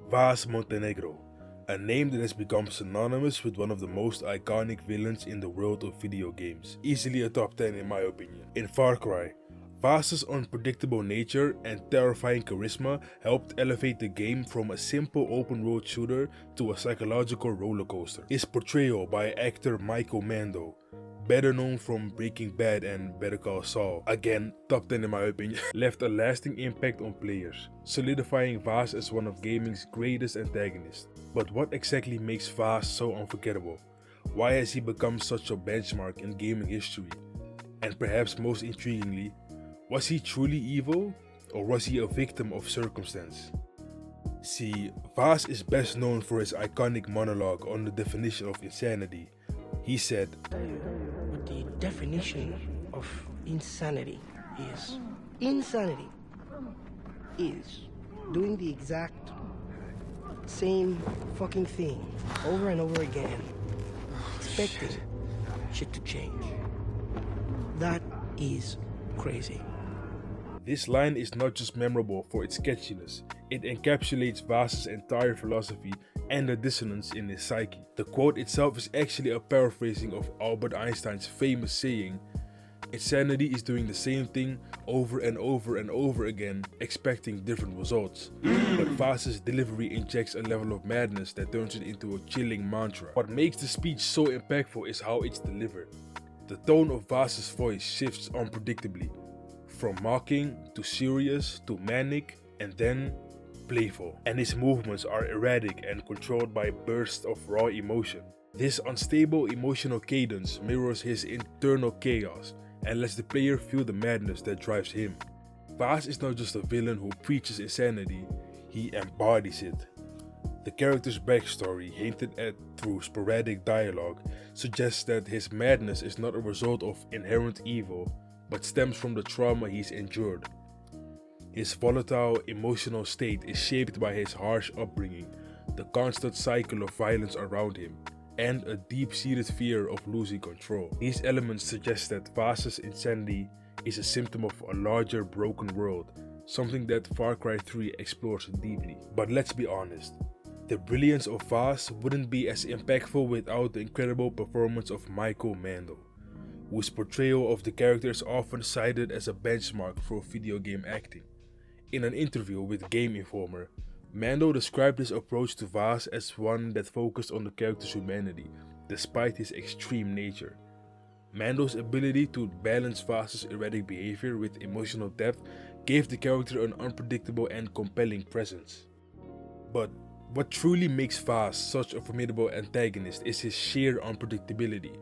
Vaas Montenegro, a name that has become synonymous with one of the most iconic villains in the world of video games. Easily a top 10 in my opinion. In Far Cry, Vaas's unpredictable nature and terrifying charisma helped elevate the game from a simple open-world shooter to a psychological rollercoaster. His portrayal by actor Michael Mando, better known from Breaking Bad and Better Call Saul, again top 10 in my opinion, left a lasting impact on players, solidifying Vaas as one of gaming's greatest antagonists. But what exactly makes Vaas so unforgettable? Why has he become such a benchmark in gaming history? And perhaps most intriguingly, was he truly evil, or was he a victim of circumstance? See, Vaas is best known for his iconic monologue on the definition of insanity. He said, What the definition of insanity is. Insanity is doing the exact same fucking thing over and over again, expecting shit to change. That is crazy. This line is not just memorable for its catchiness, it encapsulates Vaas's entire philosophy and the dissonance in his psyche. The quote itself is actually a paraphrasing of Albert Einstein's famous saying, "Insanity is doing the same thing over and over and over again, expecting different results." But Vaas's delivery injects a level of madness that turns it into a chilling mantra. What makes the speech so impactful is how it's delivered. The tone of Vaas's voice shifts unpredictably, from mocking to serious to manic and then playful, and his movements are erratic and controlled by bursts of raw emotion. This unstable emotional cadence mirrors his internal chaos and lets the player feel the madness that drives him. Vaas is not just a villain who preaches insanity, he embodies it. The character's backstory, hinted at through sporadic dialogue, suggests that his madness is not a result of inherent evil, but stems from the trauma he's endured. His volatile emotional state is shaped by his harsh upbringing, the constant cycle of violence around him, and a deep-seated fear of losing control. These elements suggest that Vaas's insanity is a symptom of a larger broken world, something that Far Cry 3 explores deeply. But let's be honest, the brilliance of Vaas wouldn't be as impactful without the incredible performance of Michael Mando, whose portrayal of the character is often cited as a benchmark for video game acting. In an interview with Game Informer, Mando described his approach to Vaas as one that focused on the character's humanity, despite his extreme nature. Mando's ability to balance Vaas's erratic behavior with emotional depth gave the character an unpredictable and compelling presence. But what truly makes Vaas such a formidable antagonist is his sheer unpredictability.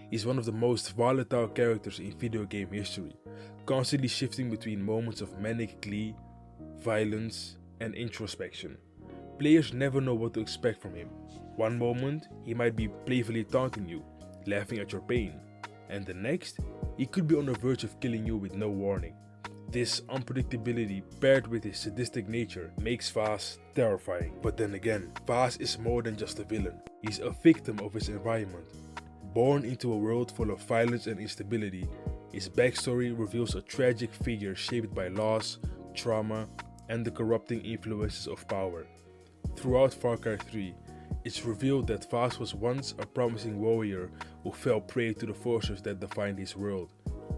He's one of the most volatile characters in video game history, constantly shifting between moments of manic glee, violence, and introspection. Players never know what to expect from him. One moment, he might be playfully taunting you, laughing at your pain, and the next, he could be on the verge of killing you with no warning. This unpredictability, paired with his sadistic nature, makes Vaas terrifying. But then again, Vaas is more than just a villain. He's a victim of his environment. Born into a world full of violence and instability, his backstory reveals a tragic figure shaped by loss, trauma, and the corrupting influences of power. Throughout Far Cry 3, it's revealed that Vaas was once a promising warrior who fell prey to the forces that defined his world,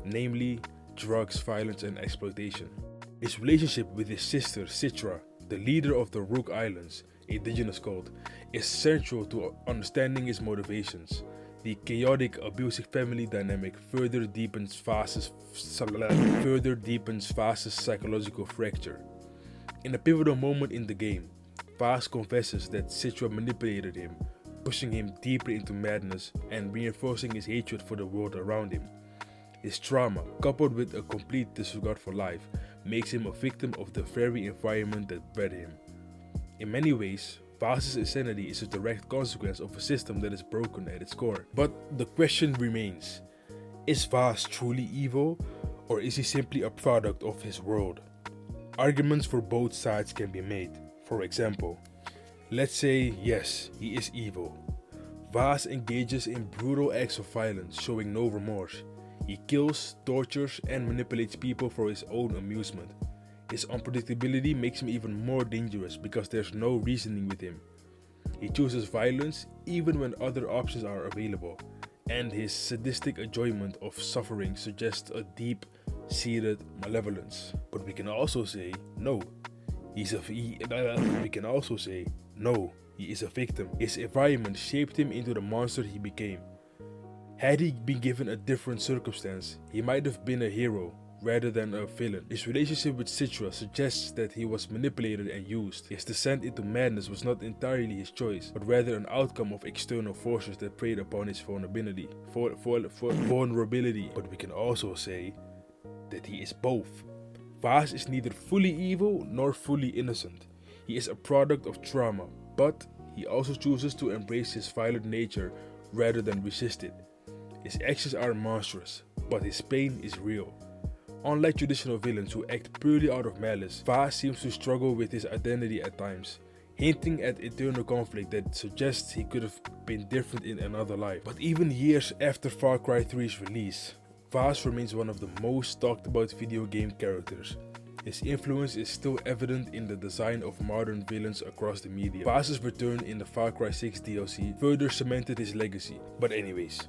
namely drugs, violence, and exploitation. His relationship with his sister Citra, the leader of the Rook Islands, indigenous cult, is central to understanding his motivations. The chaotic, abusive family dynamic further deepens Vaas's psychological fracture. In a pivotal moment in the game, Vaas confesses that Citra manipulated him, pushing him deeper into madness and reinforcing his hatred for the world around him. His trauma, coupled with a complete disregard for life, makes him a victim of the very environment that bred him. In many ways, Vaas's insanity is a direct consequence of a system that is broken at its core. But the question remains, is Vaas truly evil, or is he simply a product of his world? Arguments for both sides can be made. For example, let's say yes, he is evil. Vaas engages in brutal acts of violence, showing no remorse. He kills, tortures, and manipulates people for his own amusement. His unpredictability makes him even more dangerous because there's no reasoning with him. He chooses violence even when other options are available, and his sadistic enjoyment of suffering suggests a deep-seated malevolence. But we can also say no. He is a victim. His environment shaped him into the monster he became. Had he been given a different circumstance, he might have been a hero rather than a villain. His relationship with Citra suggests that he was manipulated and used. His descent into madness was not entirely his choice, but rather an outcome of external forces that preyed upon his vulnerability. But we can also say that he is both. Vaas is neither fully evil nor fully innocent. He is a product of trauma, but he also chooses to embrace his violent nature rather than resist it. His actions are monstrous, but his pain is real. Unlike traditional villains who act purely out of malice, Vaas seems to struggle with his identity at times, hinting at internal conflict that suggests he could have been different in another life. But even years after Far Cry 3's release, Vaas remains one of the most talked about video game characters. His influence is still evident in the design of modern villains across the media. Vaas's return in the Far Cry 6 DLC further cemented his legacy. But anyways,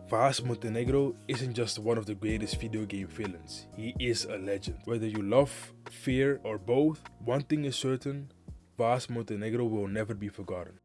Vaas Montenegro isn't just one of the greatest video game villains, he is a legend. Whether you love, fear or both, one thing is certain, Vaas Montenegro will never be forgotten.